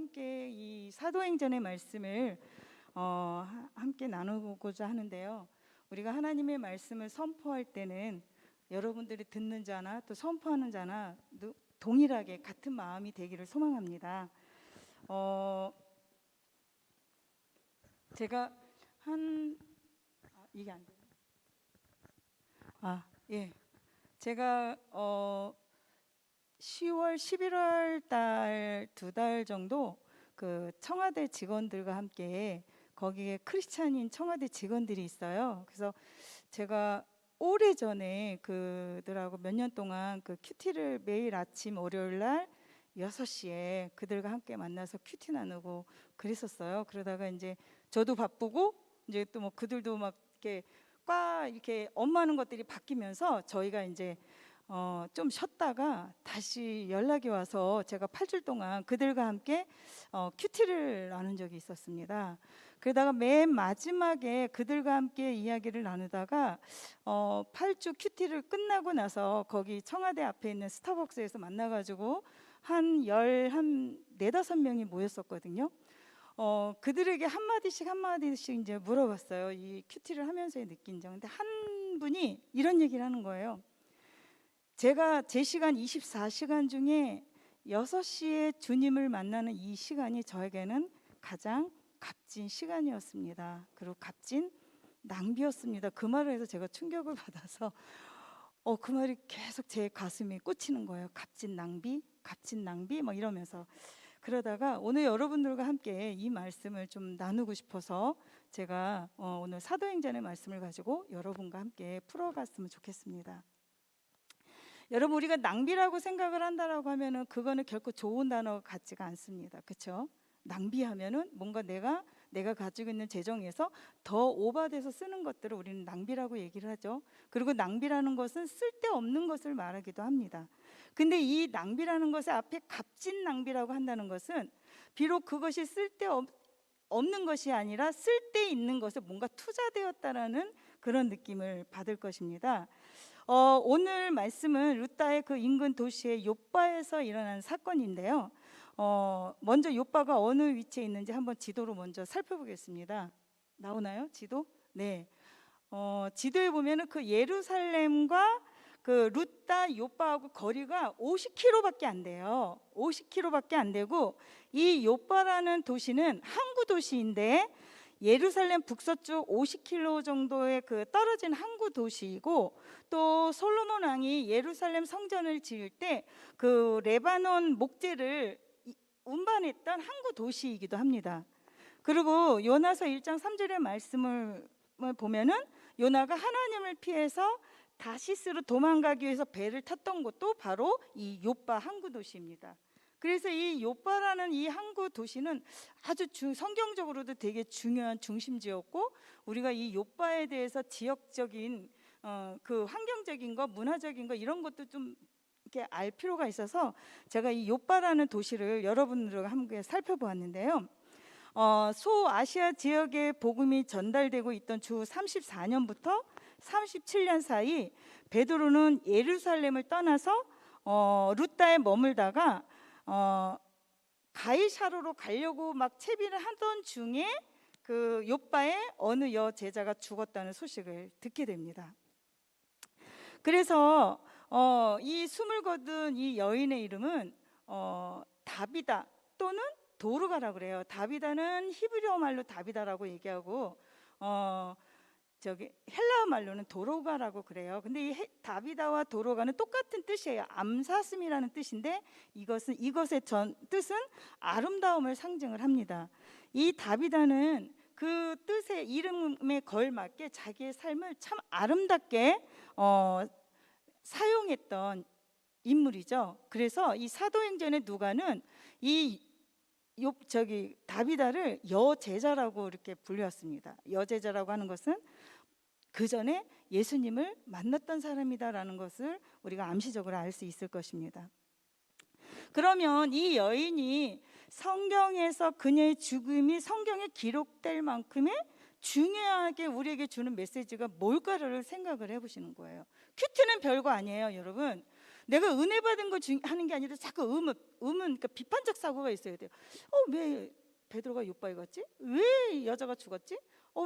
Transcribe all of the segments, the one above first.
함께 이 사도행전의 말씀을 함께 나누고자 하는데요. 우리가 하나님의 말씀을 선포할 때는 여러분들이 듣는 자나 또 선포하는 자나 동일하게 같은 마음이 되기를 소망합니다. 제가 이게 안 되네. 예. 제가 10월, 11월 달 2달 정도 그 청와대 직원들과 함께 거기에 크리스찬인 청와대 직원들이 있어요. 그래서 제가 오래전에 그들하고 몇 년 동안 그 큐티를 매일 아침 월요일 날 6시에 그들과 함께 만나서 큐티 나누고 그랬었어요. 그러다가 이제 저도 바쁘고 이제 또 뭐 그들도 막 이렇게 업무하는 것들이 바뀌면서 저희가 이제 좀 쉬었다가 다시 연락이 와서 제가 8주 동안 그들과 함께 큐티를 나눈 적이 있었습니다. 그러다가 맨 마지막에 그들과 함께 이야기를 나누다가 8주 큐티를 끝나고 나서 거기 청와대 앞에 있는 스타벅스에서 만나가지고 한 4-5명이 모였었거든요. 그들에게 한마디씩 이제 물어봤어요. 이 큐티를 하면서의 느낀 점. 근데 한 분이 이런 얘기를 하는 거예요. 제가 제 시간 24시간 중에 6시에 주님을 만나는 이 시간이 저에게는 가장 값진 시간이었습니다. 그리고 값진 낭비였습니다. 그 말을 해서 제가 충격을 받아서 그 말이 계속 제 가슴에 꽂히는 거예요. 값진 낭비 막 이러면서. 그러다가 오늘 여러분들과 함께 이 말씀을 좀 나누고 싶어서 제가 오늘 사도행전의 말씀을 가지고 여러분과 함께 풀어갔으면 좋겠습니다. 여러분, 우리가 낭비라고 생각을 한다라고 하면은 그거는 결코 좋은 단어 같지가 않습니다. 그렇죠? 낭비하면은 뭔가 내가 가지고 있는 재정에서 더 오버돼서 쓰는 것들을 우리는 낭비라고 얘기를 하죠. 그리고 낭비라는 것은 쓸데없는 것을 말하기도 합니다. 근데 이 낭비라는 것의 앞에 값진 낭비라고 한다는 것은 비록 그것이 쓸데없는 것이 아니라 쓸데있는 것에 뭔가 투자되었다라는 그런 느낌을 받을 것입니다. 오늘 말씀은 루다의 그 인근 도시의 욥바에서 일어난 사건인데요. 먼저 욥바가 어느 위치에 있는지 한번 지도로 먼저 살펴보겠습니다. 나오나요? 지도? 네. 지도에 보면은 그 예루살렘과 그 루다 욥바하고 거리가 50km밖에 안 돼요. 50km밖에 안 되고 이 욥바라는 도시는 항구 도시인데 예루살렘 북서쪽 50km 정도의 그 떨어진 항구 도시이고 또 솔로몬 왕이 예루살렘 성전을 지을 때 그 레바논 목재를 운반했던 항구 도시이기도 합니다. 그리고 요나서 1장 3절의 말씀을 보면은 요나가 하나님을 피해서 다시스로 도망가기 위해서 배를 탔던 곳도 바로 이 욥바 항구 도시입니다. 그래서 이 욥바라는 이 항구 도시는 아주 성경적으로도 되게 중요한 중심지였고 우리가 이 욥바에 대해서 지역적인 그 환경적인 거, 문화적인 거 이런 것도 좀 이렇게 알 필요가 있어서 제가 이 욥바라는 도시를 여러분들과 함께 살펴보았는데요. 소아시아 지역에 복음이 전달되고 있던 주 34년부터 37년 사이 베드로는 예루살렘을 떠나서 루다에 머물다가 가이사르로 가려고 막 채비를 하던 중에 그 욥바의 어느 여제자가 죽었다는 소식을 듣게 됩니다. 그래서 이 숨을 거둔 이 여인의 이름은 다비다 또는 도르가라고 그래요. 다비다는 히브리어 말로 다비다라고 얘기하고 헬라어 말로는 도로가라고 그래요. 근데 이 다비다와 도로가는 똑같은 뜻이에요. 암사슴이라는 뜻인데 이것의 뜻은 아름다움을 상징을 합니다. 이 다비다는 그 뜻의 이름에 걸맞게 자기의 삶을 참 아름답게 사용했던 인물이죠. 그래서 이 사도행전의 누가는 이 다비다를 여제자라고 이렇게 불렸습니다. 여제자라고 하는 것은 그 전에 예수님을 만났던 사람이다라는 것을 우리가 암시적으로 알 수 있을 것입니다. 그러면 이 여인이 성경에서 그녀의 죽음이 성경에 기록될 만큼의 중요하게 우리에게 주는 메시지가 뭘까를 생각을 해보시는 거예요. 큐티는 별거 아니에요, 여러분. 내가 은혜 받은 거 하는 게 아니라 자꾸 그러니까 비판적 사고가 있어야 돼요. 왜 베드로가 요바에 갔지? 왜 이 여자가 죽었지?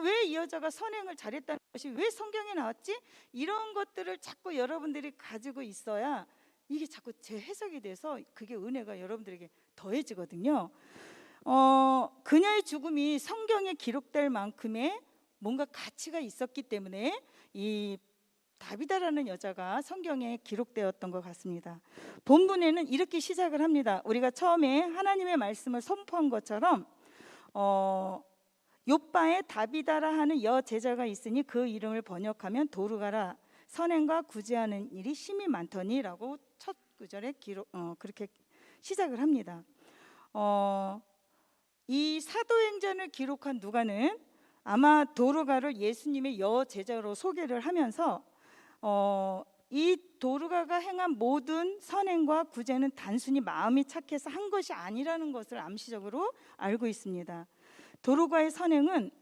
왜 이 여자가 선행을 잘했다는 것이 왜 성경에 나왔지? 이런 것들을 자꾸 여러분들이 가지고 있어야 이게 자꾸 재해석이 돼서 그게 은혜가 여러분들에게 더해지거든요. 그녀의 죽음이 성경에 기록될 만큼의 뭔가 가치가 있었기 때문에 이 다비다라는 여자가 성경에 기록되었던 것 같습니다. 본문에는 이렇게 시작을 합니다. 우리가 처음에 하나님의 말씀을 선포한 것처럼 욥바에 다비다라 하는 여제자가 있으니 그 이름을 번역하면 도르가라, 선행과 구제하는 일이 심히 많더니라고 첫 구절에 그렇게 시작을 합니다. 이 사도행전을 기록한 누가는 아마 도르가를 예수님의 여제자로 소개를 하면서 이 도르가가 행한 모든 선행과 구제는 단순히 마음이 착해서 한 것이 아니라는 것을 암시적으로 알고 있습니다. 도르가의 선행은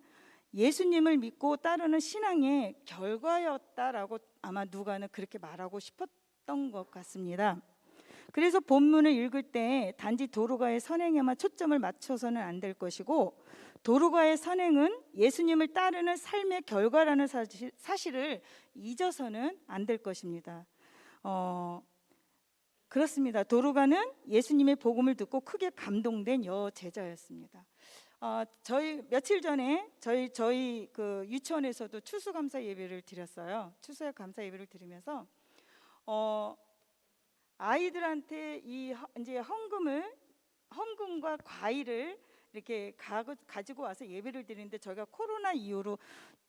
예수님을 믿고 따르는 신앙의 결과였다라고 아마 누가는 그렇게 말하고 싶었던 것 같습니다. 그래서 본문을 읽을 때 단지 도르가의 선행에만 초점을 맞춰서는 안 될 것이고, 도르가의 선행은 예수님을 따르는 삶의 결과라는 사실을 잊어서는 안 될 것입니다. 그렇습니다. 도르가는 예수님의 복음을 듣고 크게 감동된 여제자였습니다. 저희 며칠 전에 저희 그 유치원에서도 추수감사 예배를 드렸어요. 추수감사 예배를 드리면서 아이들한테 이제 헌금과 과일을 이렇게 가지고 와서 예배를 드리는데, 저희가 코로나 이후로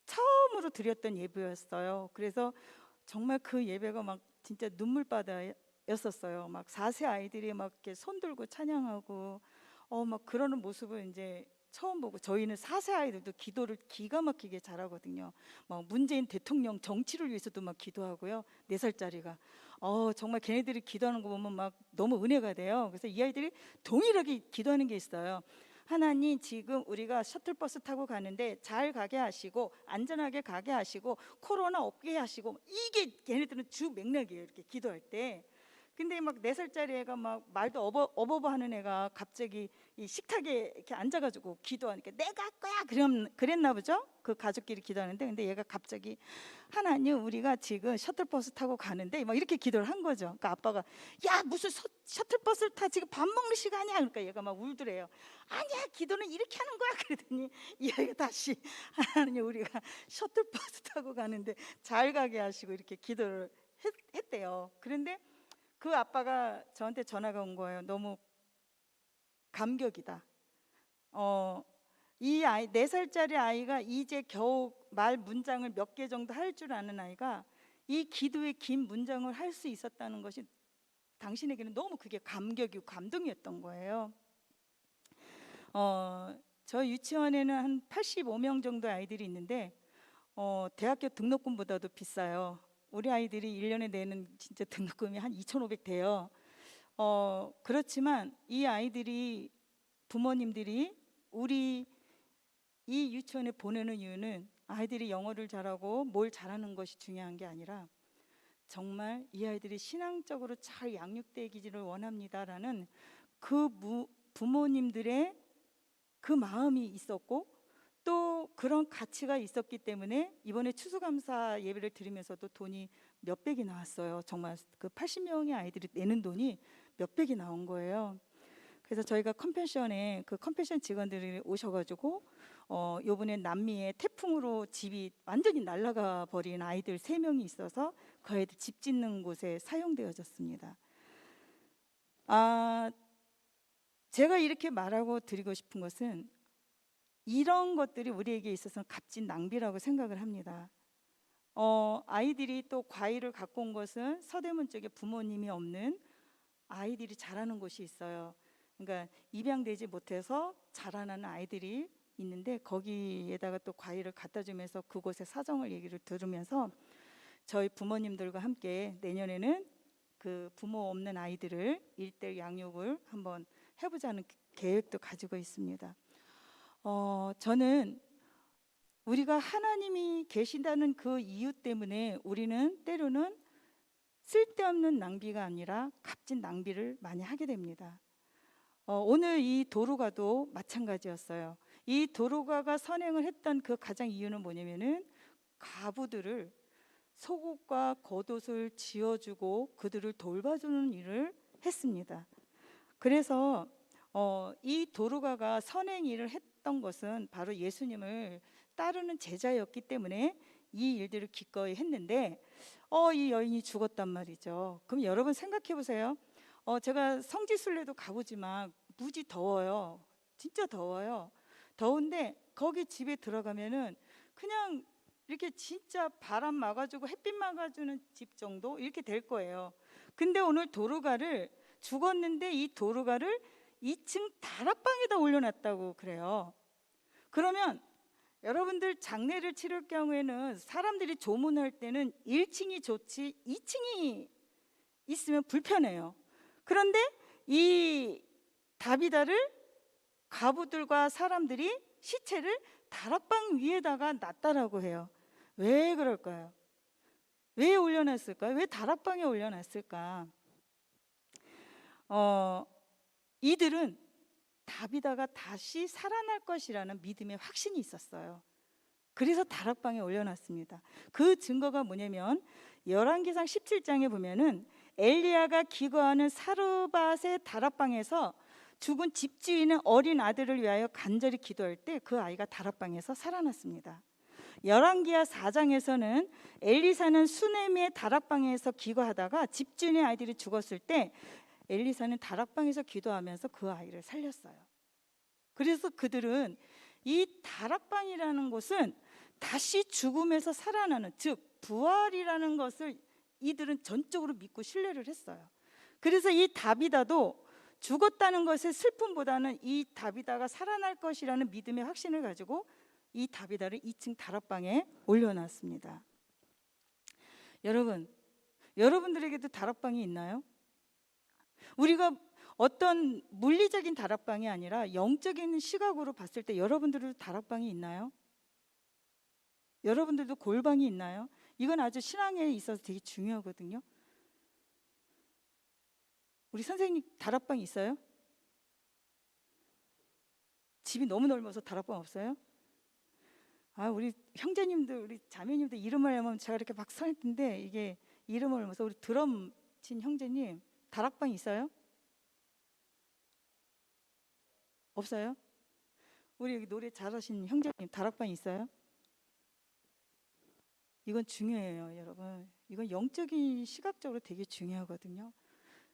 처음으로 드렸던 예배였어요. 그래서 정말 그 예배가 막 진짜 눈물바다였었어요. 막 4세 아이들이 막 이렇게 손 들고 찬양하고 막 그러는 모습을 이제 처음 보고, 저희는 4세 아이들도 기도를 기가 막히게 잘하거든요. 막 문재인 대통령 정치를 위해서도 막 기도하고요. 4살짜리가 정말 걔네들이 기도하는 거 보면 막 너무 은혜가 돼요. 그래서 이 아이들이 동일하게 기도하는 게 있어요. 하나님, 지금 우리가 셔틀버스 타고 가는데 잘 가게 하시고 안전하게 가게 하시고 코로나 없게 하시고, 이게 걔네들은 주 맥락이에요, 이렇게 기도할 때. 근데 막 4살짜리 애가 막 말도 어버버 하는 애가 갑자기 이 식탁에 이렇게 앉아가지고 기도하니까 내가 할 거야 그랬나 보죠. 그 가족끼리 기도하는데, 근데 얘가 갑자기 하나님, 우리가 지금 셔틀버스 타고 가는데 막 이렇게 기도를 한 거죠. 그러니까 아빠가 야, 무슨 셔틀버스를 타, 지금 밥 먹는 시간이야. 그러니까 얘가 막 울더래요. 아니야, 기도는 이렇게 하는 거야. 그랬더니 이 아이가 다시 하나님, 우리가 셔틀버스 타고 가는데 잘 가게 하시고 이렇게 기도를 했대요. 그런데 그 아빠가 저한테 전화가 온 거예요. 너무 감격이다. 이 아이, 4살짜리 아이가 이제 겨우 말 문장을 몇 개 정도 할 줄 아는 아이가 이 기도의 긴 문장을 할 수 있었다는 것이 당신에게는 너무 그게 감격이고 감동이었던 거예요. 저희 유치원에는 한 85명 정도 아이들이 있는데 대학교 등록금보다도 비싸요. 우리 아이들이 1년에 내는 진짜 등록금이 한 2,500 돼요. 그렇지만 이 아이들이, 부모님들이 우리 이 유치원에 보내는 이유는 아이들이 영어를 잘하고 뭘 잘하는 것이 중요한 게 아니라 정말 이 아이들이 신앙적으로 잘 양육되기를 원합니다라는 그 부모님들의 그 마음이 있었고, 또 그런 가치가 있었기 때문에 이번에 추수감사 예배를 드리면서도 돈이 몇백이 나왔어요. 정말 그 80명의 아이들이 내는 돈이 몇백이 나온 거예요. 그래서 저희가 컴패션에 그 컴패션 직원들이 오셔가지고 요번에 남미에 태풍으로 집이 완전히 날아가 버린 아이들 3명이 있어서 그 아이들 집 짓는 곳에 사용되어졌습니다. 제가 이렇게 말하고 드리고 싶은 것은, 이런 것들이 우리에게 있어서는 값진 낭비라고 생각을 합니다. 아이들이 또 과일을 갖고 온 것은 서대문 쪽에 부모님이 없는 아이들이 자라는 곳이 있어요. 그러니까 입양되지 못해서 자라나는 아이들이 있는데, 거기에다가 또 과일을 갖다 주면서 그곳의 사정을 얘기를 들으면서 저희 부모님들과 함께 내년에는 그 부모 없는 아이들을 1:1 양육을 한번 해보자는 계획도 가지고 있습니다. 저는 우리가 하나님이 계신다는 그 이유 때문에 우리는 때로는 쓸데없는 낭비가 아니라 값진 낭비를 많이 하게 됩니다. 오늘 이 도루가도 마찬가지였어요. 이 도루가가 선행을 했던 그 가장 이유는 뭐냐면은 과부들을 속옷과 겉옷을 지어주고 그들을 돌봐주는 일을 했습니다. 그래서 이 도루가가 선행 일을 했던 것은 바로 예수님을 따르는 제자였기 때문에 이 일들을 기꺼이 했는데 이 여인이 죽었단 말이죠. 그럼 여러분 생각해 보세요. 제가 성지순례도 가보지만 무지 더워요. 진짜 더워요. 더운데 거기 집에 들어가면은 그냥 이렇게 진짜 바람 막아주고 햇빛 막아주는 집 정도 이렇게 될 거예요. 근데 오늘 도루가를 죽었는데 이 도루가를 2층 다락방에다 올려놨다고 그래요. 그러면 여러분들 장례를 치를 경우에는 사람들이 조문할 때는 1층이 좋지 2층이 있으면 불편해요. 그런데 이 다비다를 가부들과 사람들이 시체를 다락방 위에다가 놨다라고 해요. 왜 그럴까요? 왜 올려놨을까요? 왜 다락방에 올려놨을까? 이들은 다비다가 다시 살아날 것이라는 믿음의 확신이 있었어요. 그래서 다락방에 올려놨습니다. 그 증거가 뭐냐면 열왕기상 17장에 보면은 엘리야가 기거하는 사르밧의 다락방에서 죽은 집주인의 어린 아들을 위하여 간절히 기도할 때 그 아이가 다락방에서 살아났습니다. 열왕기하 4장에서는 엘리사는 수넴의 다락방에서 기거하다가 집주인의 아이들이 죽었을 때 엘리사는 다락방에서 기도하면서 그 아이를 살렸어요. 그래서 그들은 이 다락방이라는 곳은 다시 죽음에서 살아나는, 즉 부활이라는 것을 이들은 전적으로 믿고 신뢰를 했어요. 그래서 이 다비다도 죽었다는 것의 슬픔보다는 이 다비다가 살아날 것이라는 믿음의 확신을 가지고 이 다비다를 2층 다락방에 올려놨습니다. 여러분들에게도 다락방이 있나요? 우리가 어떤 물리적인 다락방이 아니라 영적인 시각으로 봤을 때 여러분들도 다락방이 있나요? 여러분들도 골방이 있나요? 이건 아주 신앙에 있어서 되게 중요하거든요. 우리 선생님 다락방 있어요? 집이 너무 넓어서 다락방 없어요? 우리 형제님들, 우리 자매님들 이름을 하면 제가 이렇게 막 서 있는데 이게 이름을 하면서 우리 드럼 친 형제님 다락방 있어요? 없어요? 우리 여기 노래 잘하신 형제님 다락방 있어요? 이건 중요해요, 여러분. 이건 영적인 시각적으로 되게 중요하거든요.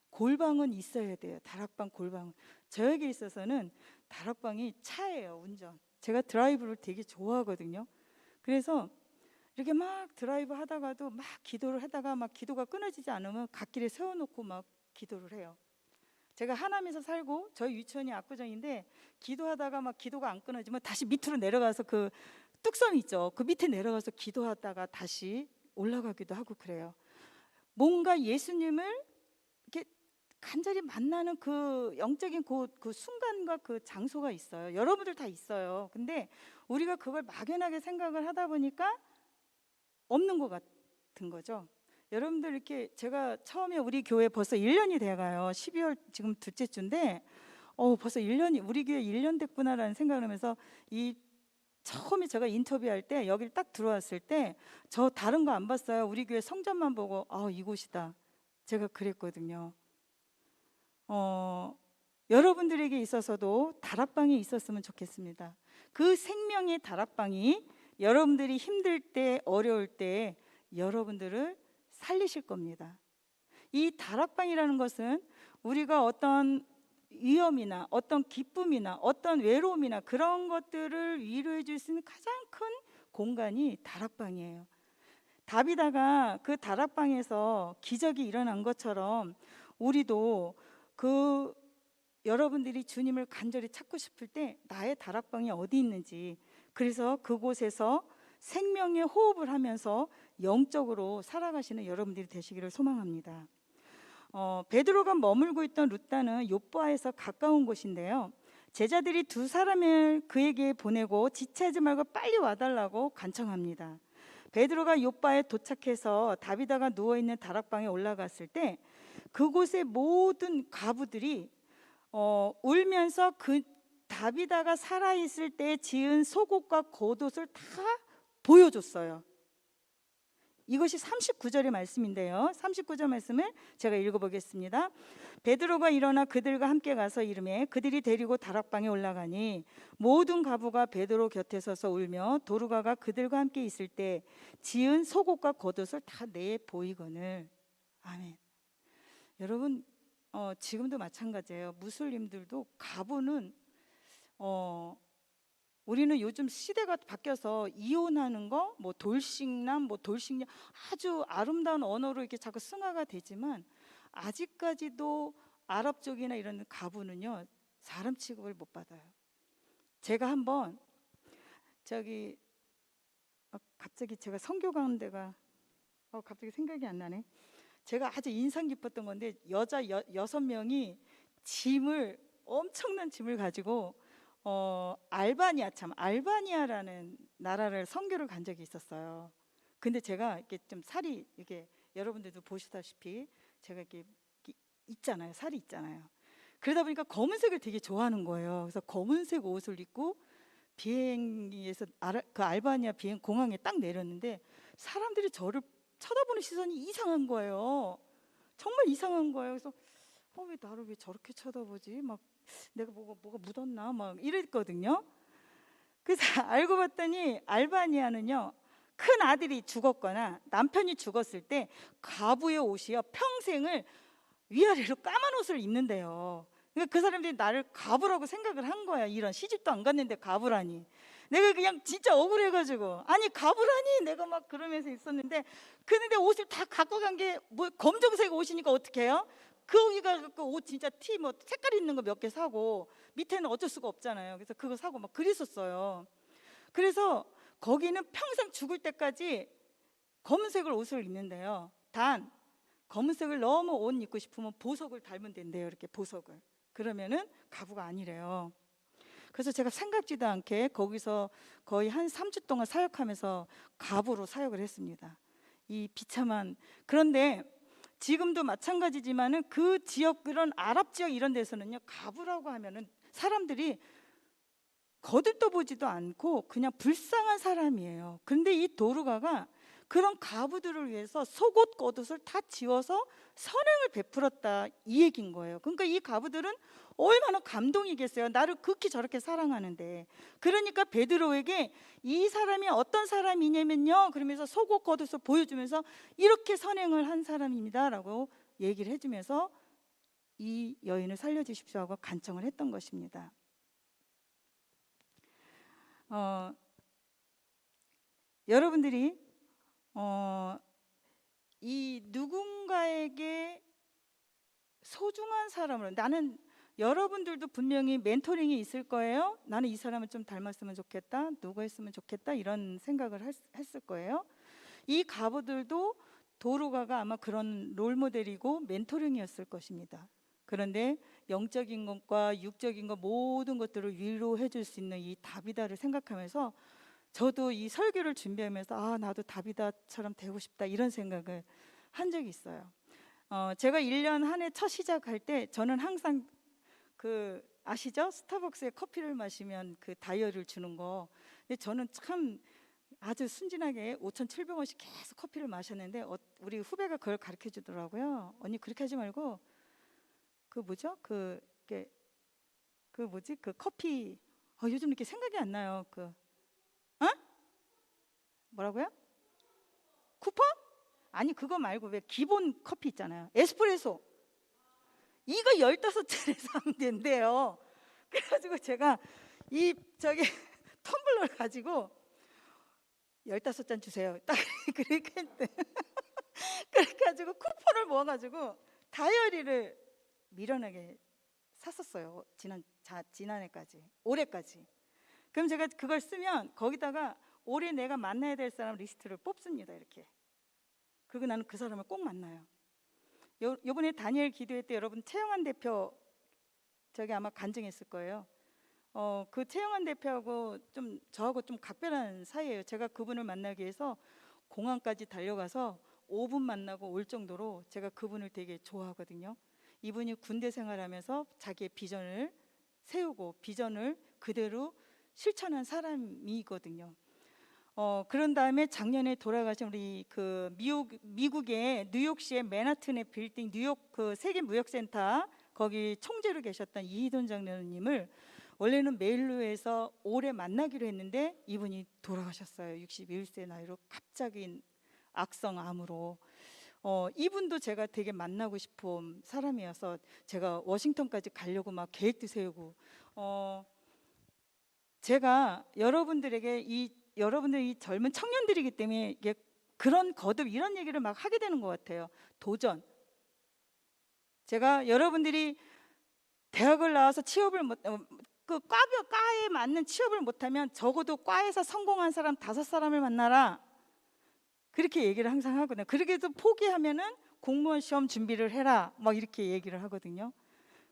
골방은 있어야 돼요. 다락방 골방은. 저에게 있어서는 다락방이 차예요. 운전. 제가 드라이브를 되게 좋아하거든요. 그래서 이렇게 막 드라이브 하다가도 막 기도를 하다가 막 기도가 끊어지지 않으면 갓길에 세워놓고 막 기도를 해요. 제가 하남에서 살고 저희 유치원이 압구정인데 기도하다가 막 기도가 안 끊어지면 다시 밑으로 내려가서 그 뚝섬 있죠. 그 밑에 내려가서 기도하다가 다시 올라가기도 하고 그래요. 뭔가 예수님을 이렇게 간절히 만나는 그 영적인 그 순간과 그 장소가 있어요. 여러분들 다 있어요. 근데 우리가 그걸 막연하게 생각을 하다 보니까 없는 것 같은 거죠. 여러분들 이렇게 제가 처음에 우리 교회 벌써 1년이 돼가요. 12월 지금 둘째 주인데 벌써 1년이 우리 교회 1년 됐구나라는 생각을 하면서 이 처음에 제가 인터뷰할 때 여기를 딱 들어왔을 때 저 다른 거 안 봤어요. 우리 교회 성전만 보고 이곳이다. 제가 그랬거든요. 여러분들에게 있어서도 다락방이 있었으면 좋겠습니다. 그 생명의 다락방이 여러분들이 힘들 때 어려울 때 여러분들을 살리실 겁니다. 이 다락방이라는 것은 우리가 어떤 위험이나 어떤 기쁨이나 어떤 외로움이나 그런 것들을 위로해 줄 수 있는 가장 큰 공간이 다락방이에요. 다비다가 그 다락방에서 기적이 일어난 것처럼 우리도 여러분들이 주님을 간절히 찾고 싶을 때 나의 다락방이 어디 있는지, 그래서 그곳에서 생명의 호흡을 하면서 영적으로 살아가시는 여러분들이 되시기를 소망합니다. 베드로가 머물고 있던 룻다는 욥바에서 가까운 곳인데요. 제자들이 두 사람을 그에게 보내고 지체하지 말고 빨리 와달라고 간청합니다. 베드로가 요바에 도착해서 다비다가 누워 있는 다락방에 올라갔을 때 그곳의 모든 과부들이 울면서 그 다비다가 살아 있을 때 지은 속옷과 겉옷을 다 보여줬어요. 이것이 39절의 말씀인데요. 39절 말씀을 제가 읽어보겠습니다. 베드로가 일어나 그들과 함께 가서 이르매 그들이 데리고 다락방에 올라가니 모든 과부가 베드로 곁에 서서 울며 도르가가 그들과 함께 있을 때 지은 속옷과 겉옷을 다 내 보이거늘. 아멘. 여러분, 지금도 마찬가지예요. 무슬림들도 과부는 우리는 요즘 시대가 바뀌어서 이혼하는 거, 뭐 돌싱남, 뭐 돌싱녀 아주 아름다운 언어로 이렇게 자꾸 승화가 되지만 아직까지도 아랍 쪽이나 이런 가부는요 사람 취급을 못 받아요. 제가 한번 갑자기 제가 선교 가는 데가 갑자기 생각이 안 나네. 제가 아주 인상 깊었던 건데 여자 6명이 엄청난 짐을 가지고 알바니아라는 나라를 선교를 간 적이 있었어요. 근데 제가 이렇게 좀 살이 이게 여러분들도 보시다시피 제가 이렇게 있잖아요. 살이 있잖아요. 그러다 보니까 검은색을 되게 좋아하는 거예요. 그래서 검은색 옷을 입고 비행기에서 그 알바니아 비행 공항에 딱 내렸는데 사람들이 저를 쳐다보는 시선이 이상한 거예요. 정말 이상한 거예요. 그래서 왜 나를 왜 저렇게 쳐다보지? 막 내가 뭐가 묻었나 막 이랬거든요. 그래서 알고 봤더니 알바니아는요 큰 아들이 죽었거나 남편이 죽었을 때 가부의 옷이요 평생을 위아래로 까만 옷을 입는데요. 그러니까 그 사람들이 나를 가부라고 생각을 한 거야. 이런 시집도 안 갔는데 가부라니. 내가 그냥 진짜 억울해가지고 아니 가부라니 내가 막 그러면서 있었는데 그런데 옷을 다 갖고 간 게 뭐 검정색 옷이니까 어떡해요? 거기가 그 옷 진짜 티 뭐 색깔 있는 거 몇 개 사고 밑에는 어쩔 수가 없잖아요. 그래서 그거 사고 막 그랬었어요. 그래서 거기는 평생 죽을 때까지 검은색을 옷을 입는데요. 단 검은색을 너무 옷 입고 싶으면 보석을 달면 된대요. 이렇게 보석을. 그러면은 가부가 아니래요. 그래서 제가 생각지도 않게 거기서 거의 한 3주 동안 사역하면서 가부로 사역을 했습니다. 이 비참한. 그런데 지금도 마찬가지지만은 그 지역 그런 아랍 지역 이런 데서는요 가부라고 하면은 사람들이 거들떠보지도 않고 그냥 불쌍한 사람이에요. 근데 이 도르가가 그런 가부들을 위해서 속옷 겉옷을 다 지워서 선행을 베풀었다 이 얘기인 거예요. 그러니까 이 가부들은 얼마나 감동이겠어요. 나를 극히 저렇게 사랑하는데. 그러니까 베드로에게 이 사람이 어떤 사람이냐면요 그러면서 속옷 겉옷을 보여주면서 이렇게 선행을 한 사람입니다 라고 얘기를 해주면서 이 여인을 살려주십시오 하고 간청을 했던 것입니다. 여러분들이 이 누군가에게 소중한 사람으로 나는 여러분들도 분명히 멘토링이 있을 거예요. 나는 이 사람을 좀 닮았으면 좋겠다. 누구 했으면 좋겠다. 이런 생각을 했을 거예요. 이 가부들도 도르가가 아마 그런 롤모델이고 멘토링이었을 것입니다. 그런데 영적인 것과 육적인 것 모든 것들을 위로해 줄 수 있는 이 다비다를 생각하면서 저도 이 설교를 준비하면서 나도 다비다처럼 되고 싶다 이런 생각을 한 적이 있어요. 제가 1년 한 해 첫 시작할 때 저는 항상 그 아시죠? 스타벅스에 커피를 마시면 그 다이어리를 주는 거. 근데 저는 참 아주 순진하게 5,700원씩 계속 커피를 마셨는데 우리 후배가 그걸 가르쳐 주더라고요. 언니 그렇게 하지 말고 그 뭐죠? 그 뭐지? 그 커피 요즘 이렇게 생각이 안 나요. 뭐라고요? 쿠폰? 아니 그거 말고 왜 기본 커피 있잖아요. 에스프레소. 이거 15잔에 사면 된대요. 그래가지고 제가 이 텀블러를 가지고 15잔 주세요. 딱 그렇게 했대. 그렇게 가지고 쿠폰을 모아가지고 다이어리를 미련하게 샀었어요. 지난해까지, 올해까지. 그럼 제가 그걸 쓰면 거기다가 올해 내가 만나야 될 사람 리스트를 뽑습니다. 이렇게. 그리고 나는 그 사람을 꼭 만나요. 요번에 다니엘 기도회 때 여러분 최영환 대표 아마 간증했을 거예요. 그 최영환 대표하고 저하고 좀 각별한 사이예요. 제가 그분을 만나기 위해서 공항까지 달려가서 5분 만나고 올 정도로 제가 그분을 되게 좋아하거든요. 이분이 군대 생활하면서 자기의 비전을 세우고 비전을 그대로 실천한 사람이거든요. 그런 다음에 작년에 돌아가신 우리 그 미국의 뉴욕시의 맨하튼의 빌딩 뉴욕 그 세계 무역센터 거기 총재로 계셨던 이희돈 장로님을 원래는 메일로에서 올해 만나기로 했는데 이분이 돌아가셨어요. 61세 나이로 갑자기 악성암으로. 이분도 제가 되게 만나고 싶은 사람이어서 제가 워싱턴까지 가려고 막 계획도 세우고 제가 여러분들이 젊은 청년들이기 때문에 이게 그런 거듭 이런 얘기를 막 하게 되는 것 같아요. 도전. 제가 여러분들이 대학을 나와서 취업을 그 과에 맞는 취업을 못하면 적어도 과에서 성공한 사람 5사람을 만나라. 그렇게 얘기를 항상 하거든요. 그렇게도 포기하면은 공무원 시험 준비를 해라. 막 이렇게 얘기를 하거든요.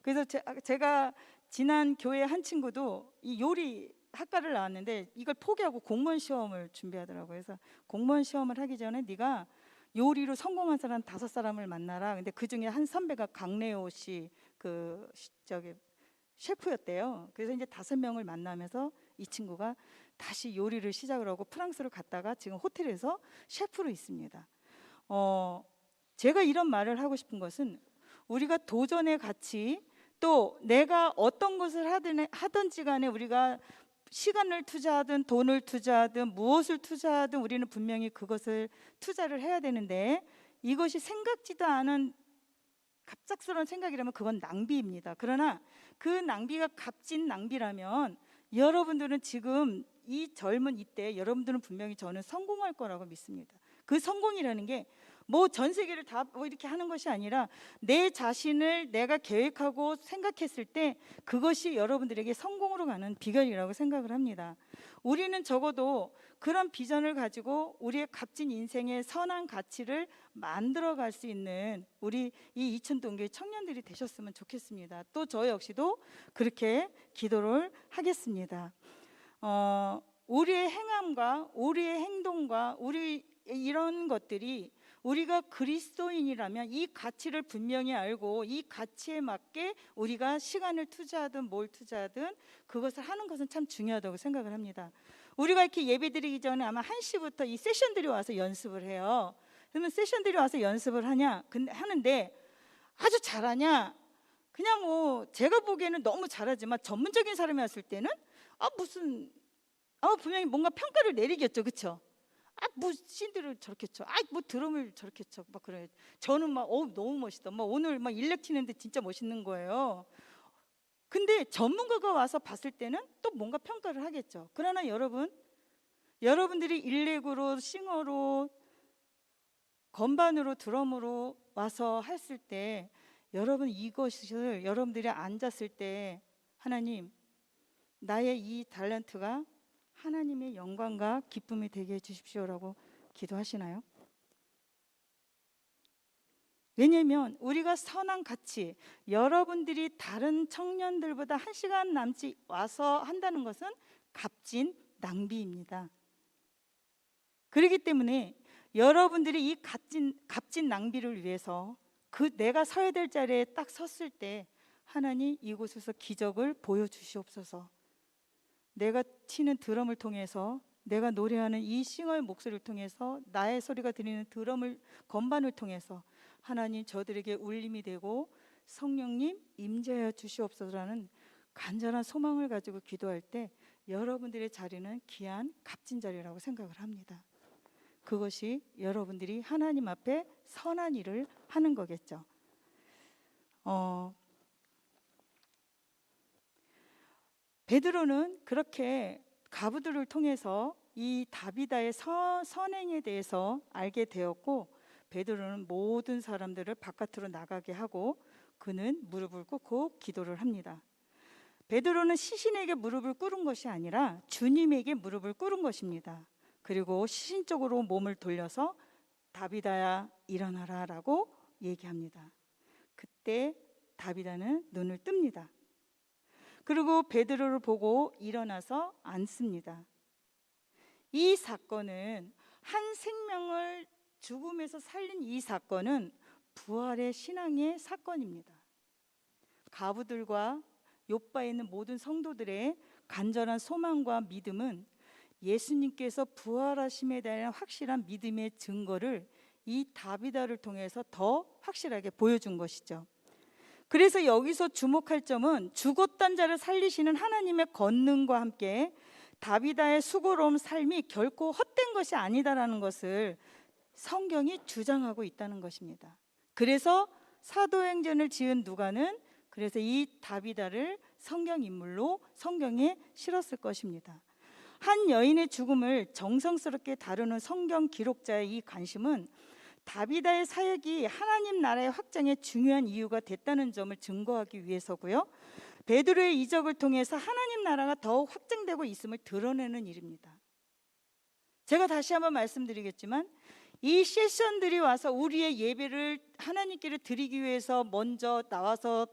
그래서 제가 지난 교회 한 친구도 이 요리 학과를 나왔는데 이걸 포기하고 공무원 시험을 준비하더라고요. 그래서 공무원 시험을 하기 전에 네가 요리로 성공한 사람 5사람을 만나라. 근데 그 중에 한 선배가 강래호 씨 그 저기 셰프였대요. 그래서 이제 5명을 만나면서 이 친구가 다시 요리를 시작을 하고 프랑스로 갔다가 지금 호텔에서 셰프로 있습니다. 제가 이런 말을 하고 싶은 것은 우리가 도전의 가치 또 내가 어떤 것을 하든지 간에 우리가 시간을 투자하든 돈을 투자하든 무엇을 투자하든 우리는 분명히 그것을 투자를 해야 되는데 이것이 생각지도 않은 갑작스러운 생각이라면 그건 낭비입니다. 그러나 그 낭비가 값진 낭비라면 여러분들은 지금 이 젊은 이때 여러분들은 분명히 저는 성공할 거라고 믿습니다. 그 성공이라는 게 뭐 전 세계를 다 뭐 이렇게 하는 것이 아니라 내 자신을 내가 계획하고 생각했을 때 그것이 여러분들에게 성공으로 가는 비결이라고 생각을 합니다. 우리는 적어도 그런 비전을 가지고 우리의 값진 인생의 선한 가치를 만들어 갈 수 있는 우리 이 이천동교회 청년들이 되셨으면 좋겠습니다. 또 저 역시도 그렇게 기도를 하겠습니다. 우리의 행함과 우리의 행동과 우리 이런 것들이 우리가 그리스도인이라면 이 가치를 분명히 알고 이 가치에 맞게 우리가 시간을 투자하든 뭘 투자하든 그것을 하는 것은 참 중요하다고 생각을 합니다. 우리가 이렇게 예배드리기 전에 아마 1시부터 이 세션들이 와서 연습을 해요. 그러면 세션들이 와서 연습을 하는데 아주 잘하냐? 그냥 뭐 제가 보기에는 너무 잘하지만 전문적인 사람이 왔을 때는 분명히 뭔가 평가를 내리겠죠, 그렇죠? 뭐 신들을 저렇게 쳐, 뭐 드럼을 저렇게 쳐, 막 그래. 저는 막 너무 멋있다. 막 오늘 막 일렉 튀는데 진짜 멋있는 거예요. 근데 전문가가 와서 봤을 때는 또 뭔가 평가를 하겠죠. 그러나 여러분들이 일렉으로, 싱어로, 건반으로, 드럼으로 와서 했을 때 여러분 이것을 여러분들이 앉았을 때 하나님 나의 이 탤런트가 하나님의 영광과 기쁨이 되게 해주십시오라고 기도하시나요? 왜냐하면 우리가 선한 가치, 여러분들이 다른 청년들보다 1시간 남짓 와서 한다는 것은 값진 낭비입니다. 그렇기 때문에 여러분들이 이 값진 낭비를 위해서 내가 서야 될 자리에 딱 섰을 때 하나님 이곳에서 기적을 보여주시옵소서. 내가 치는 드럼을 통해서 내가 노래하는 이 싱어의 목소리를 통해서 나의 소리가 들리는 건반을 통해서 하나님 저들에게 울림이 되고 성령님 임재하여 주시옵소서라는 간절한 소망을 가지고 기도할 때 여러분들의 자리는 귀한 값진 자리라고 생각을 합니다. 그것이 여러분들이 하나님 앞에 선한 일을 하는 거겠죠. 베드로는 그렇게 가부들을 통해서 이 다비다의 선행에 대해서 알게 되었고 베드로는 모든 사람들을 바깥으로 나가게 하고 그는 무릎을 꿇고 기도를 합니다. 베드로는 시신에게 무릎을 꿇은 것이 아니라 주님에게 무릎을 꿇은 것입니다. 그리고 시신적으로 몸을 돌려서 다비다야 일어나라 라고 얘기합니다. 그때 다비다는 눈을 뜹니다. 그리고 베드로를 보고 일어나서 앉습니다. 이 사건은 한 생명을 죽음에서 살린 이 사건은 부활의 신앙의 사건입니다. 가부들과 욥바에 있는 모든 성도들의 간절한 소망과 믿음은 예수님께서 부활하심에 대한 확실한 믿음의 증거를 이 다비다를 통해서 더 확실하게 보여준 것이죠. 그래서 여기서 주목할 점은 죽었던 자를 살리시는 하나님의 권능과 함께 다비다의 수고로운 삶이 결코 헛된 것이 아니다라는 것을 성경이 주장하고 있다는 것입니다. 그래서 사도행전을 지은 누가는 그래서 이 다비다를 성경 인물로 성경에 실었을 것입니다. 한 여인의 죽음을 정성스럽게 다루는 성경 기록자의 이 관심은 다비다의 사역이 하나님 나라의 확장에 중요한 이유가 됐다는 점을 증거하기 위해서고요. 베드로의 이적을 통해서 하나님 나라가 더욱 확장되고 있음을 드러내는 일입니다. 제가 다시 한번 말씀드리겠지만 이 세션들이 와서 우리의 예배를 하나님께 드리기 위해서 먼저 나와서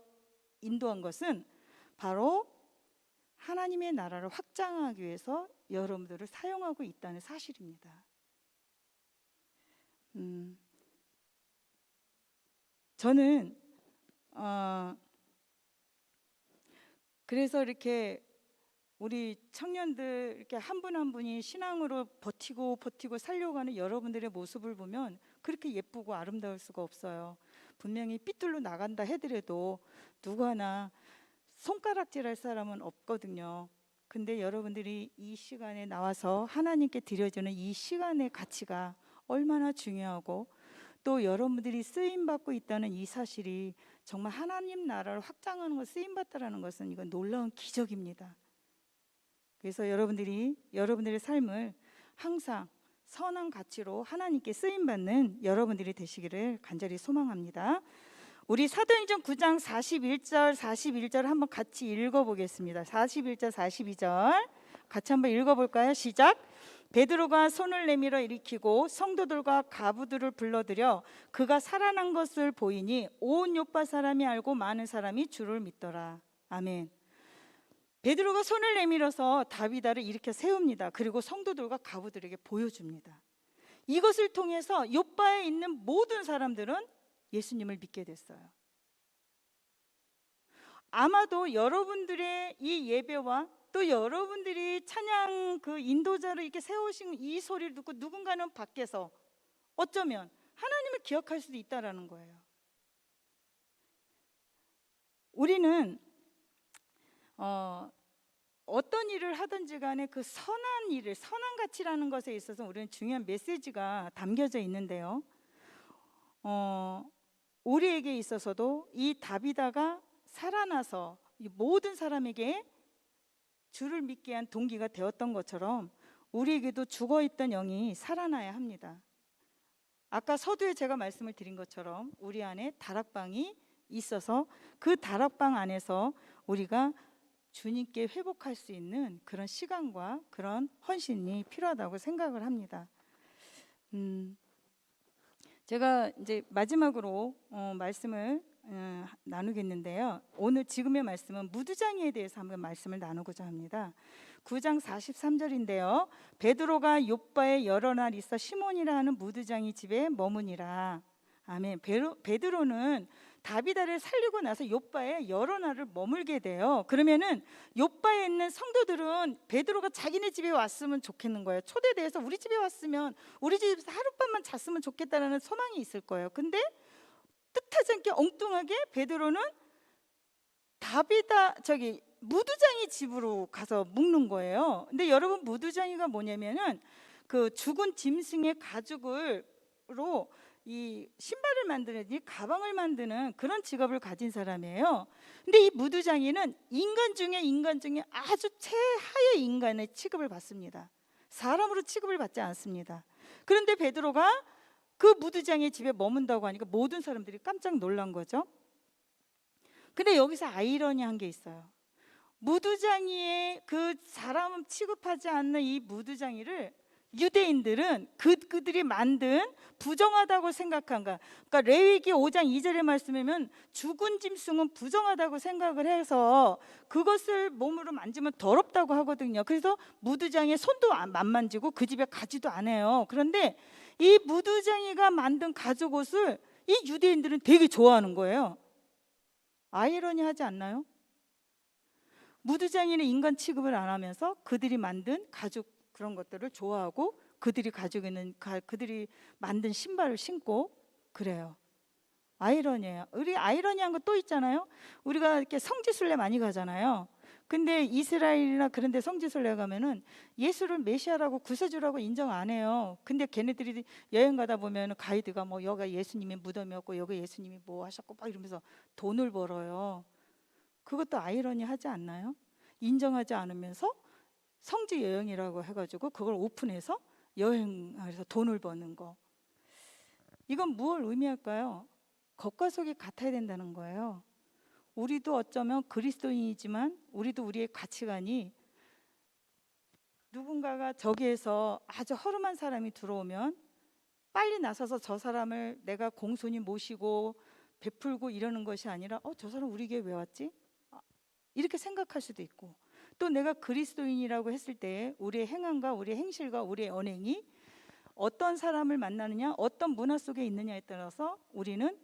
인도한 것은 바로 하나님의 나라를 확장하기 위해서 여러분들을 사용하고 있다는 사실입니다. 저는 그래서 이렇게 우리 청년들 이렇게 한 분 한 분이 신앙으로 버티고 살려가는 여러분들의 모습을 보면 그렇게 예쁘고 아름다울 수가 없어요. 분명히 삐뚤로 나간다 해더라도 누구 하나 손가락질할 사람은 없거든요. 근데 여러분들이 이 시간에 나와서 하나님께 드려주는 이 시간의 가치가 얼마나 중요하고 또 여러분들이 쓰임받고 있다는 이 사실이 정말 하나님 나라를 확장하는 것 쓰임받다라는 것은 이건 놀라운 기적입니다. 그래서 여러분들의 삶을 항상 선한 가치로 하나님께 쓰임받는 여러분들이 되시기를 간절히 소망합니다. 우리 사도행전 9장 41절 한번 같이 읽어보겠습니다. 41절 42절 같이 한번 읽어볼까요? 시작. 베드로가 손을 내밀어 일으키고 성도들과 가부들을 불러들여 그가 살아난 것을 보이니 온 요파 사람이 알고 많은 사람이 주를 믿더라. 아멘. 베드로가 손을 내밀어서 다비다를 일으켜 세웁니다. 그리고 성도들과 가부들에게 보여줍니다. 이것을 통해서 요파에 있는 모든 사람들은 예수님을 믿게 됐어요. 아마도 여러분들의 이 예배와 또 여러분들이 찬양 그 인도자를 이렇게 세우신 이 소리를 듣고 누군가는 밖에서 어쩌면 하나님을 기억할 수도 있다라는 거예요. 우리는 어떤 일을 하든지 간에 그 선한 일을, 선한 가치라는 것에 있어서 우리는 중요한 메시지가 담겨져 있는데요. 우리에게 있어서도 이 다비다가 살아나서 모든 사람에게 주를 믿게 한 동기가 되었던 것처럼 우리에게도 죽어있던 영이 살아나야 합니다. 아까 서두에 제가 말씀을 드린 것처럼 우리 안에 다락방이 있어서 그 다락방 안에서 우리가 주님께 회복할 수 있는 그런 시간과 그런 헌신이 필요하다고 생각을 합니다. 제가 이제 마지막으로 말씀을 나누겠는데요. 오늘 지금의 말씀은 무두장이에 대해서 한번 말씀을 나누고자 합니다. 9장 43절인데요. 베드로가 욥바에 여러 날 있어 시몬이라 하는 무두장이 집에 머무니라. 아멘. 베드로는 다비다를 살리고 나서 욥바에 여러 날을 머물게 돼요. 그러면은 욥바에 있는 성도들은 베드로가 자기네 집에 왔으면 좋겠는 거예요. 초대돼서 우리 집에 왔으면 우리 집에서 하룻밤만 잤으면 좋겠다라는 소망이 있을 거예요. 근데 뜻하지 않게 엉뚱하게 베드로는 무두장이 집으로 가서 묵는 거예요. 근데 여러분 무두장이가 뭐냐면은 그 죽은 짐승의 가죽으로 이 신발을 만드는, 이 가방을 만드는 그런 직업을 가진 사람이에요. 근데 이 무두장이는 인간 중에 아주 최하의 인간의 취급을 받습니다. 사람으로 취급을 받지 않습니다. 그런데 베드로가 그 무두장의 집에 머문다고 하니까 모든 사람들이 깜짝 놀란 거죠. 근데 여기서 아이러니한 게 있어요. 무두장이의 그 사람 취급하지 않는 이 무두장이를 유대인들은 그들이 만든 부정하다고 생각한 것. 그러니까 레위기 5장 2절의 말씀이면 죽은 짐승은 부정하다고 생각을 해서 그것을 몸으로 만지면 더럽다고 하거든요. 그래서 무두장에 손도 안 만지고 그 집에 가지도 않아요. 그런데 이 무두장이가 만든 가죽 옷을 이 유대인들은 되게 좋아하는 거예요. 아이러니하지 않나요? 무두장이는 인간 취급을 안 하면서 그들이 만든 가죽 그런 것들을 좋아하고 그들이 가지고 있는 그들이 만든 신발을 신고 그래요. 아이러니해요. 우리 아이러니한 거 또 있잖아요. 우리가 이렇게 성지순례 많이 가잖아요. 근데 이스라엘이나 그런 데 성지순례 가면은 예수를 메시아라고 구세주라고 인정 안 해요. 근데 걔네들이 여행 가다 보면 가이드가 뭐 여기가 예수님의 무덤이었고 여기 예수님이 뭐 하셨고 막 이러면서 돈을 벌어요. 그것도 아이러니하지 않나요? 인정하지 않으면서 성지 여행이라고 해가지고 그걸 오픈해서 여행해서 돈을 버는 거. 이건 무엇을 의미할까요? 겉과 속이 같아야 된다는 거예요. 우리도 어쩌면 그리스도인이지만 우리도 우리의 가치관이 누군가가 저기에서 아주 허름한 사람이 들어오면 빨리 나서서 저 사람을 내가 공손히 모시고 베풀고 이러는 것이 아니라 저 사람 우리 교회 왜 왔지? 이렇게 생각할 수도 있고, 또 내가 그리스도인이라고 했을 때 우리의 행함과 우리의 행실과 우리의 언행이 어떤 사람을 만나느냐, 어떤 문화 속에 있느냐에 따라서 우리는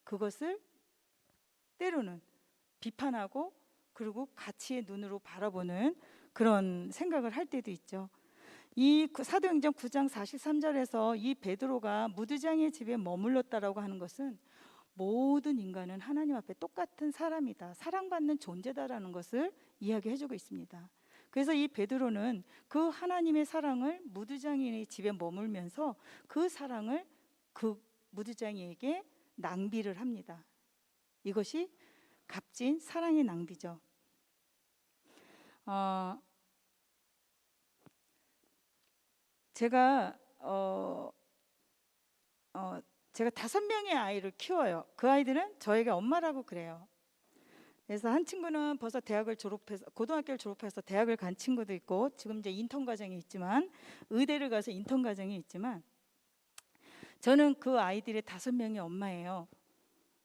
그것을 때로는 비판하고 그리고 가치의 눈으로 바라보는 그런 생각을 할 때도 있죠. 이 사도행전 9장 43절에서 이 베드로가 무두장의 집에 머물렀다라고 하는 것은 모든 인간은 하나님 앞에 똑같은 사람이다, 사랑받는 존재다라는 것을 이야기해주고 있습니다. 그래서 이 베드로는 그 하나님의 사랑을 무두장이의 집에 머물면서 그 사랑을 그 무두장이에게 낭비를 합니다. 이것이 값진 사랑의 낭비죠. 제가 5명의 아이를 키워요. 그 아이들은 저에게 엄마라고 그래요. 그래서 한 친구는 벌써 대학을 졸업해서 고등학교를 졸업해서 대학을 간 친구도 있고 지금 이제 인턴 과정이 있지만 의대를 가서 인턴 과정이 있지만 저는 그 아이들의 5명의 엄마예요.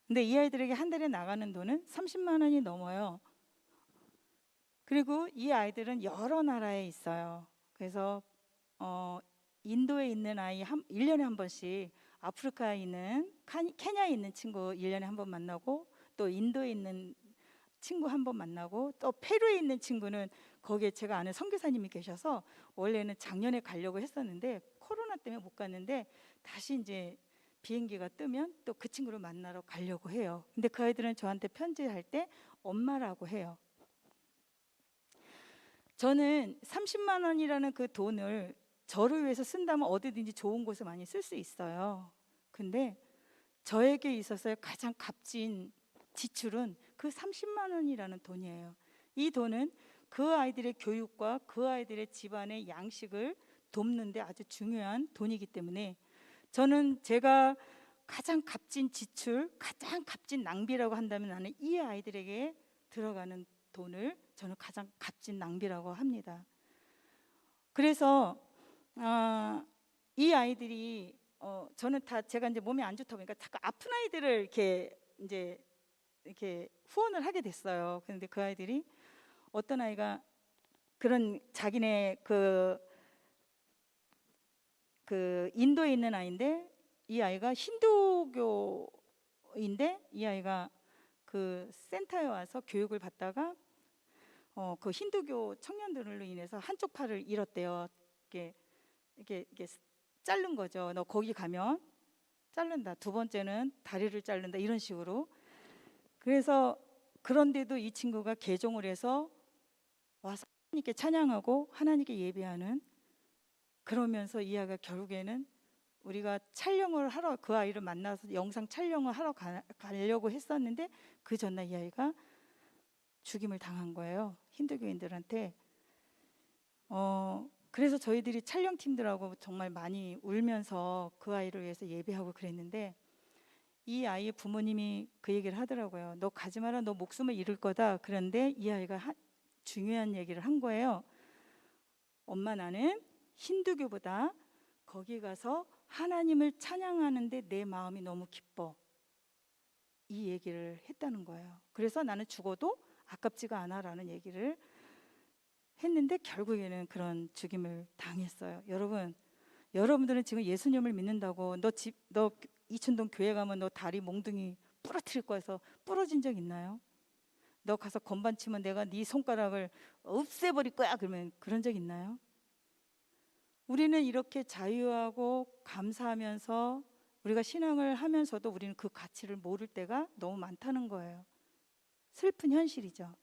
근데 이 아이들에게 한 달에 나가는 돈은 30만 원이 넘어요. 그리고 이 아이들은 여러 나라에 있어요. 그래서 인도에 있는 아이 1년에 한 번씩, 아프리카에 있는 케냐에 있는 친구 1년에 한 번 만나고, 또 인도에 있는 친구 한 번 만나고, 또 페루에 있는 친구는 거기에 제가 아는 선교사님이 계셔서 원래는 작년에 가려고 했었는데 코로나 때문에 못 갔는데 다시 이제 비행기가 뜨면 또 그 친구를 만나러 가려고 해요. 근데 그 아이들은 저한테 편지할 때 엄마라고 해요. 저는 30만 원이라는 그 돈을 저를 위해서 쓴다면 어디든지 좋은 곳에 많이 쓸 수 있어요. 근데 저에게 있어서 가장 값진 지출은 그 30만 원이라는 돈이에요. 이 돈은 그 아이들의 교육과 그 아이들의 집안의 양식을 돕는데 아주 중요한 돈이기 때문에 저는 제가 가장 값진 지출, 가장 값진 낭비라고 한다면 나는 이 아이들에게 들어가는 돈을 저는 가장 값진 낭비라고 합니다. 그래서 이 아이들이 저는 다 제가 이제 몸이 안 좋다 보니까 자꾸 아픈 아이들을 이렇게 후원을 하게 됐어요. 그런데 그 아이들이 어떤 아이가 그런 자기네 그 인도에 있는 아이인데 이 아이가 힌두교인데 이 아이가 그 센터에 와서 교육을 받다가 그 힌두교 청년들로 인해서 한쪽 팔을 잃었대요. 이렇게 자른 거죠. 너 거기 가면 자른다. 두 번째는 다리를 자른다. 이런 식으로. 그래서 그런데도 이 친구가 개종을 해서 와서 하나님께 찬양하고 하나님께 예배하는, 그러면서 이 아이가 결국에는 우리가 촬영을 하러 그 아이를 만나서 영상 촬영을 하러 가려고 했었는데 그 전날 이 아이가 죽임을 당한 거예요. 힌두교인들한테. 그래서 저희들이 촬영팀들하고 정말 많이 울면서 그 아이를 위해서 예배하고 그랬는데 이 아이의 부모님이 그 얘기를 하더라고요. 너 가지 마라, 너 목숨을 잃을 거다. 그런데 이 아이가 중요한 얘기를 한 거예요. 엄마, 나는 힌두교보다 거기 가서 하나님을 찬양하는데 내 마음이 너무 기뻐, 이 얘기를 했다는 거예요. 그래서 나는 죽어도 아깝지가 않아 라는 얘기를 했는데 결국에는 그런 죽임을 당했어요. 여러분들은 지금 예수님을 믿는다고 너 이춘동 교회 가면 너 다리 몽둥이 부러뜨릴 거여서 부러진 적 있나요? 너 가서 건반 치면 내가 네 손가락을 없애버릴 거야 그러면 그런 적 있나요? 우리는 이렇게 자유하고 감사하면서 우리가 신앙을 하면서도 우리는 그 가치를 모를 때가 너무 많다는 거예요. 슬픈 현실이죠.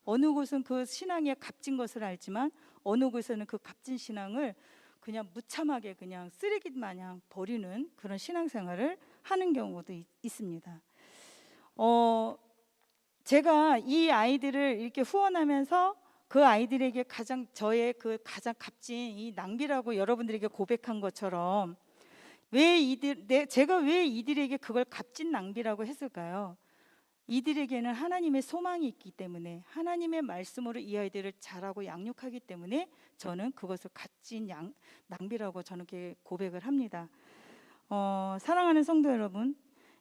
어느 곳은 그 신앙에 값진 것을 알지만 어느 곳에는 그 값진 신앙을 그냥 무참하게 그냥 쓰레기 마냥 버리는 그런 신앙생활을 하는 경우도 있습니다. 제가 이 아이들을 이렇게 후원하면서 그 아이들에게 저의 그 가장 값진 이 낭비라고 여러분들에게 고백한 것처럼 제가 왜 이들에게 그걸 값진 낭비라고 했을까요? 이들에게는 하나님의 소망이 있기 때문에, 하나님의 말씀으로 이 아이들을 자라고 양육하기 때문에 저는 그것을 값진 낭비라고 저는 이렇게 고백을 합니다. 사랑하는 성도 여러분,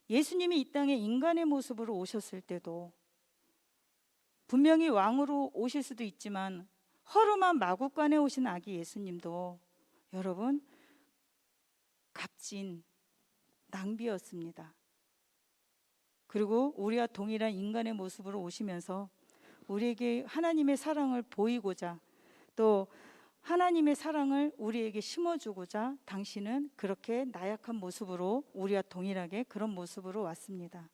예수님이 이 땅에 인간의 모습으로 오셨을 때도 분명히 왕으로 오실 수도 있지만 허름한 마구간에 오신 아기 예수님도 여러분 값진 낭비였습니다. 그리고 우리와 동일한 인간의 모습으로 오시면서 우리에게 하나님의 사랑을 보이고자 또 하나님의 사랑을 우리에게 심어주고자 당신은 그렇게 나약한 모습으로 우리와 동일하게 그런 모습으로 왔습니다.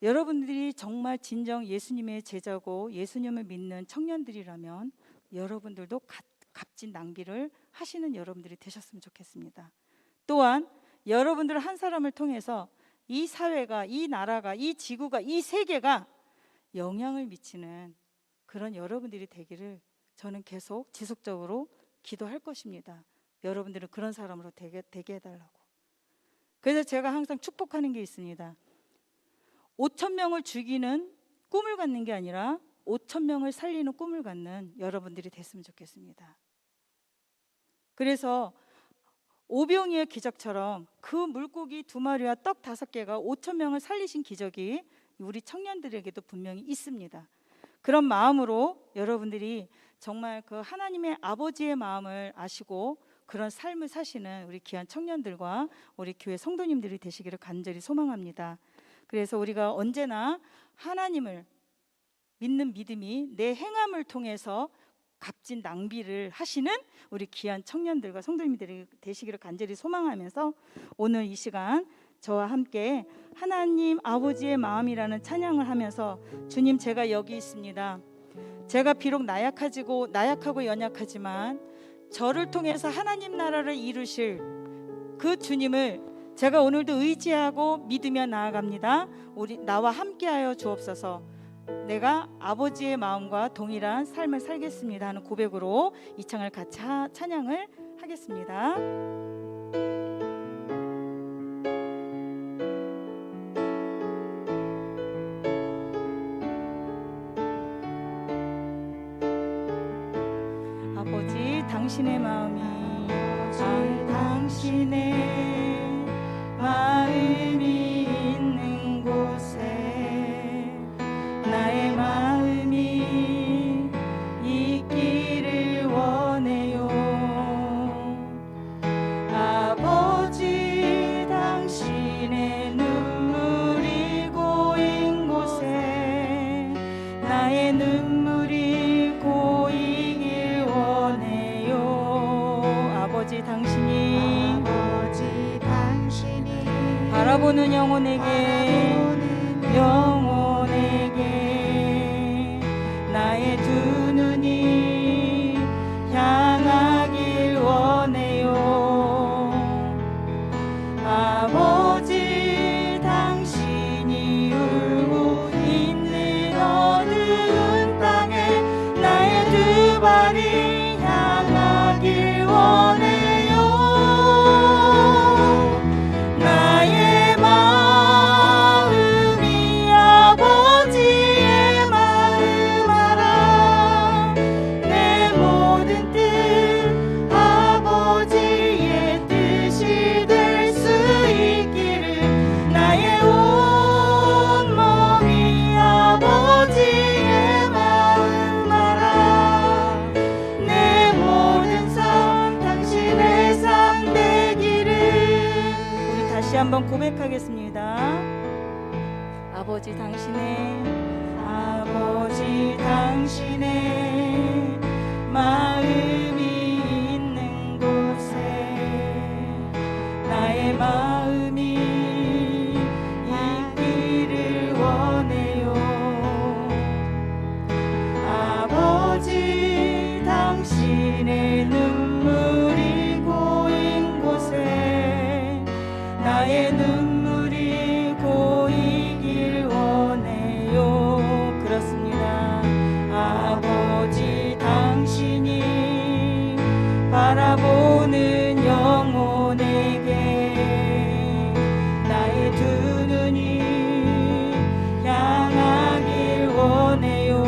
여러분들이 정말 진정 예수님의 제자고 예수님을 믿는 청년들이라면 여러분들도 값진 낭비를 하시는 여러분들이 되셨으면 좋겠습니다. 또한 여러분들 한 사람을 통해서 이 사회가, 이 나라가, 이 지구가, 이 세계가 영향을 미치는 그런 여러분들이 되기를 저는 계속 지속적으로 기도할 것입니다. 여러분들은 그런 사람으로 되게 해달라고. 그래서 제가 항상 축복하는 게 있습니다. 5,000명을 죽이는 꿈을 갖는 게 아니라 5,000명을 살리는 꿈을 갖는 여러분들이 됐으면 좋겠습니다. 그래서 오병이의 기적처럼 그 물고기 2마리와 떡 5개가 5,000명을 살리신 기적이 우리 청년들에게도 분명히 있습니다. 그런 마음으로 여러분들이 정말 그 하나님의 아버지의 마음을 아시고 그런 삶을 사시는 우리 귀한 청년들과 우리 교회 성도님들이 되시기를 간절히 소망합니다. 그래서 우리가 언제나 하나님을 믿는 믿음이 내 행함을 통해서 값진 낭비를 하시는 우리 귀한 청년들과 성도님들이 되시기를 간절히 소망하면서 오늘 이 시간 저와 함께 하나님 아버지의 마음이라는 찬양을 하면서 주님, 제가 여기 있습니다. 제가 비록 나약하고 연약하지만 저를 통해서 하나님 나라를 이루실 그 주님을 제가 오늘도 의지하고 믿으며 나아갑니다. 나와 함께하여 주옵소서. 내가 아버지의 마음과 동일한 삶을 살겠습니다 하는 고백으로 이 창을 같이 찬양을 하겠습니다. 아버지, 당신의 마음이 당신의 마음이 있는 곳에 나의 마음이 있기를 원해요. 아버지, 당신의 눈물이 고인 곳에 나의 눈물이 고이길 원해요. 아버지, 당신이 바라보는 영혼에게 나의 두 눈이 향하길 원해요. 아버지, 당신이 울고 있는 어두운 땅에 나의 두 발이 향하길 원해요. 나의 마음이 아버지 한번 고백하겠습니다. 아버지 당신의 마음이 있는 곳에 나의 마음이 있기를 원해요. 아버지 당신의 눈물이 고인 곳에 나의 눈물이 고이길 원해요. 그렇습니다. 아버지 당신이 바라보는 영혼에게 나의 두 눈이 향하길 원해요.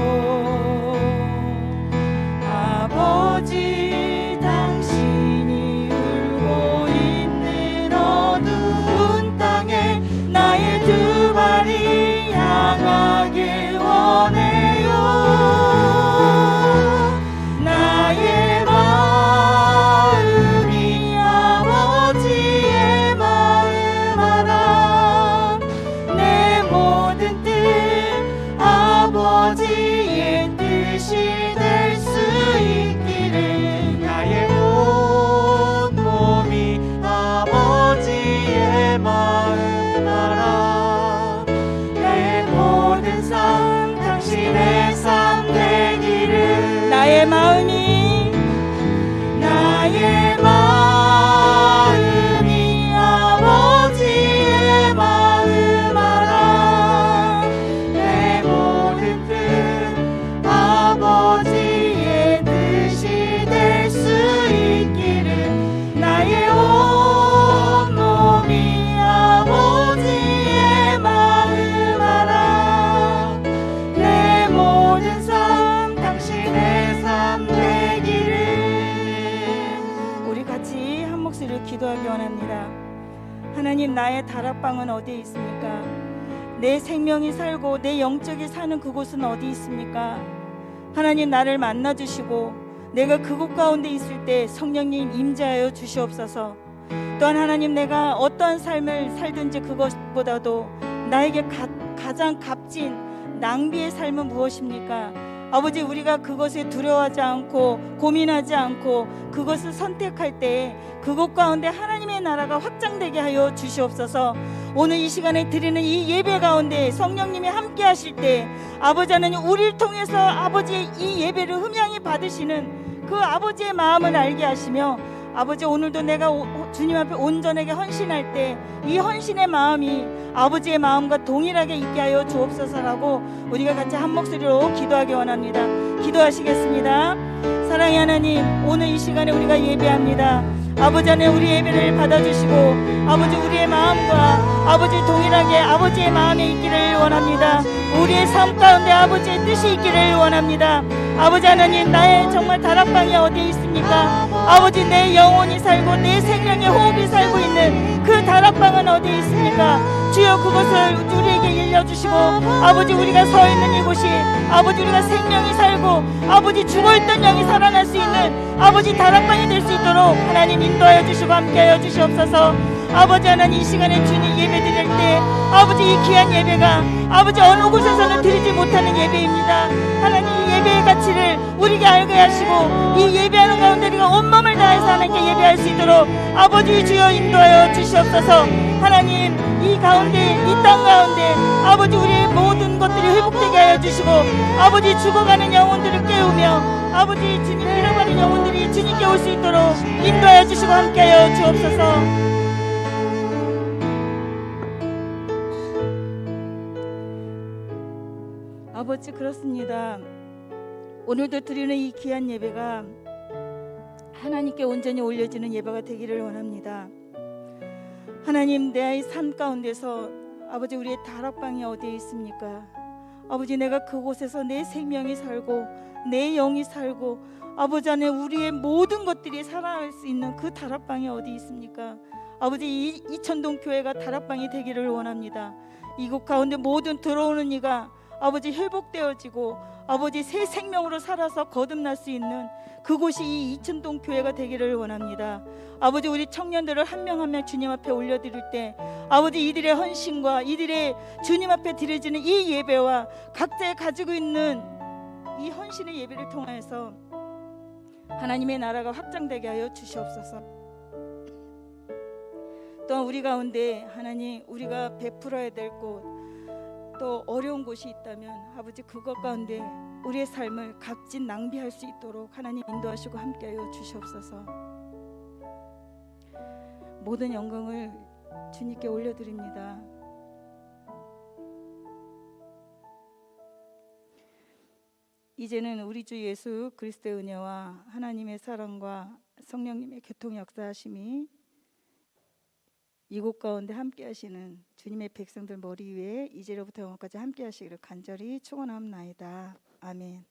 아버지 당신이 울고 있는 어두운 땅에 나의 두 발이 향하길 원해요. 나의 마음이 아버지의 마음 알아. 내 모든 뜻 아버지의 뜻이 될 수 있기를. 나의 온 몸이 아버지의 마음 알아. 내 모든 삶 당신의 삶 되기를. 나의 마음이 아버지의 마음 알아. 내 모든 뜻 아버지의 뜻이 될 수 있기를. 나의 온 몸이 아버지의 마음 알아. 내 모든 삶 당신의 삶 되기를. 우리 같이 한 목소리로 기도하기 원합니다. 하나님, 나의 다락방은 어디에 있습니까? 내 생명이 살고 내 영적이 사는 그곳은 어디 있습니까? 하나님, 나를 만나주시고 내가 그곳 가운데 있을 때 성령님 임재하여 주시옵소서. 또한 하나님, 내가 어떠한 삶을 살든지 그것보다도 나에게 가장 값진 낭비의 삶은 무엇입니까? 아버지, 우리가 그것에 두려워하지 않고 고민하지 않고 그것을 선택할 때 그것 가운데 하나님의 나라가 확장되게 하여 주시옵소서. 오늘 이 시간에 드리는 이 예배 가운데 성령님이 함께 하실 때 아버지 하나님, 우리를 통해서 아버지의 이 예배를 흠양히 받으시는 그 아버지의 마음을 알게 하시며, 아버지, 오늘도 내가 주님 앞에 온전하게 헌신할 때 이 헌신의 마음이 아버지의 마음과 동일하게 있게 하여 주옵소서라고 우리가 같이 한 목소리로 기도하기 원합니다. 기도하시겠습니다. 사랑의 하나님, 오늘 이 시간에 우리가 예배합니다. 아버지 하나님, 우리 예배를 받아주시고 아버지, 우리의 마음과 아버지 동일하게 아버지의 마음에 있기를 원합니다. 우리의 삶 가운데 아버지의 뜻이 있기를 원합니다. 아버지 하나님, 나의 정말 다락방이 어디에 있습니까? 아버지, 내 영혼이 살고 내 생명의 호흡이 살고 있는 그 다락방은 어디에 있습니까? 주여, 그것을 우리에게 일려주시고 아버지, 우리가 서 있는 이곳이 아버지, 우리가 생명이 살고 아버지, 죽어있던 영이 살아날 수 있는 아버지 다락방이 될 수 있도록 하나님 인도하여 주시고 함께하여 주시옵소서. 아버지 하나님, 이 시간에 주님 예배 드릴 때 아버지, 이 귀한 예배가 아버지 어느 곳에서는 드리지 못하는 예배입니다. 하나님, 이 예배의 가치를 우리에게 알게 하시고 이 예배하는 가운데 우리가 온몸을 다해서 하나님께 예배할 수 있도록 아버지 주여 인도하여 주시옵소서. 하나님, 이 가운데, 이 땅 가운데 아버지, 우리의 모든 것들이 회복되게 하여 주시고 아버지, 죽어가는 영혼들을 깨우며 아버지, 주님 잃어가는 영혼들이 주님께 올 수 있도록 인도하여 주시고 함께하여 주옵소서. 아버지, 그렇습니다. 오늘도 드리는 이 귀한 예배가 하나님께 온전히 올려지는 예배가 되기를 원합니다. 하나님, 내 아이 삶 가운데서 아버지, 우리의 다락방이 어디에 있습니까? 아버지, 내가 그곳에서 내 생명이 살고 내 영이 살고 아버지 안에 우리의 모든 것들이 살아날 수 있는 그 다락방이 어디 있습니까? 아버지, 이천동 교회가 다락방이 되기를 원합니다. 이곳 가운데 모든 들어오는 이가 아버지 회복되어지고 아버지 새 생명으로 살아서 거듭날 수 있는 그곳이 이 이천동 교회가 되기를 원합니다. 아버지 우리 청년들을 한 명 한 명 주님 앞에 올려드릴 때 아버지 이들의 헌신과 이들의 주님 앞에 드려지는 이 예배와 각자 가지고 있는 이 헌신의 예배를 통하여서 하나님의 나라가 확장되게 하여 주시옵소서. 또한 우리 가운데 하나님 우리가 베풀어야 될 곳 또 어려운 곳이 있다면 아버지 그것 가운데 우리의 삶을 값진 낭비할 수 있도록 하나님 인도하시고 함께하여 주시옵소서. 모든 영광을 주님께 올려드립니다. 이제는 우리 주 예수 그리스도의 은혜와 하나님의 사랑과 성령님의 교통 역사하심이 이곳 가운데 함께 하시는 주님의 백성들 머리 위에 이제로부터 영원까지 함께 하시기를 간절히 축원합나이다. 아멘.